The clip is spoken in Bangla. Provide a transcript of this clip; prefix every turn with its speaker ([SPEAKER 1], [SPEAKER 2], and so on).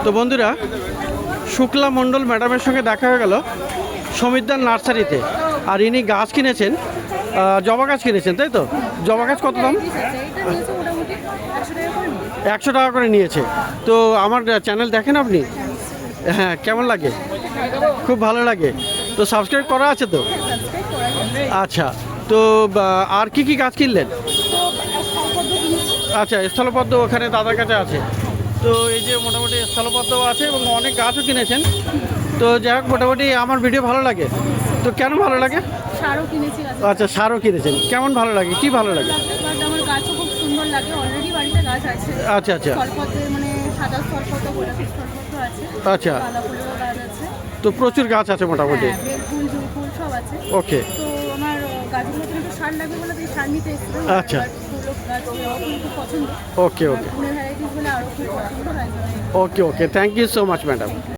[SPEAKER 1] তো বন্ধুরা, শুক্লা মণ্ডল ম্যাডামের সঙ্গে দেখা হয়ে গেল সমিতদার নার্সারিতে। আর ইনি গাছ কিনেছেন, জবা গাছ কিনেছেন, তাই তো? জবা গাছ কত দাম? 100 টাকা করে নিয়েছে। তো আমার চ্যানেল দেখেন আপনি? হ্যাঁ, কেমন লাগে? খুব ভালো লাগে। তো সাবস্ক্রাইব করা আছে তো? আচ্ছা, তো আর কি কি গাছ কিনলেন? আচ্ছা, স্থলপদ্ম ওখানে দাদার কাছে আছে। তো এই যে মোটামুটি স্থলপদ্ম আছে এবং অনেক গাছও কিনেছেন। তো যাই হোক, মোটামুটি আমার ভিডিও ভালো লাগে। তো কেন ভালো লাগে?
[SPEAKER 2] সারও কিনেছি।
[SPEAKER 1] আচ্ছা, সারও কিনেছেন। কেমন ভালো লাগে, কি ভালো লাগে?
[SPEAKER 2] আমার গাছও খুব সুন্দর লাগে, অলরেডি বাড়িতে গাছ আছে।
[SPEAKER 1] আচ্ছা আচ্ছা
[SPEAKER 2] স্থলপদ্মের মানে সাদা স্থলপদ্ম, গোলাপি স্থলপদ্ম আছে।
[SPEAKER 1] আচ্ছা,
[SPEAKER 2] গাঁদা ফুলেরও গাছ আছে।
[SPEAKER 1] তো প্রচুর গাছ আছে মোটামুটি।
[SPEAKER 2] হ্যাঁ, বেলফুল, জুঁই সব আছে।
[SPEAKER 1] ওকে,
[SPEAKER 2] তো আমার গাছগুলোতে একটু সার লাগবে বলে তো এই সার নিতে এসেছিলাম।
[SPEAKER 1] আচ্ছা।
[SPEAKER 2] ফুল গাছ খুব পছন্দ।
[SPEAKER 1] ওকে ওকে
[SPEAKER 2] ফুলের ভ্যারাইটিস বলে আরও খুব পছন্দ হয়।
[SPEAKER 1] Okay okay, thank you so much madam.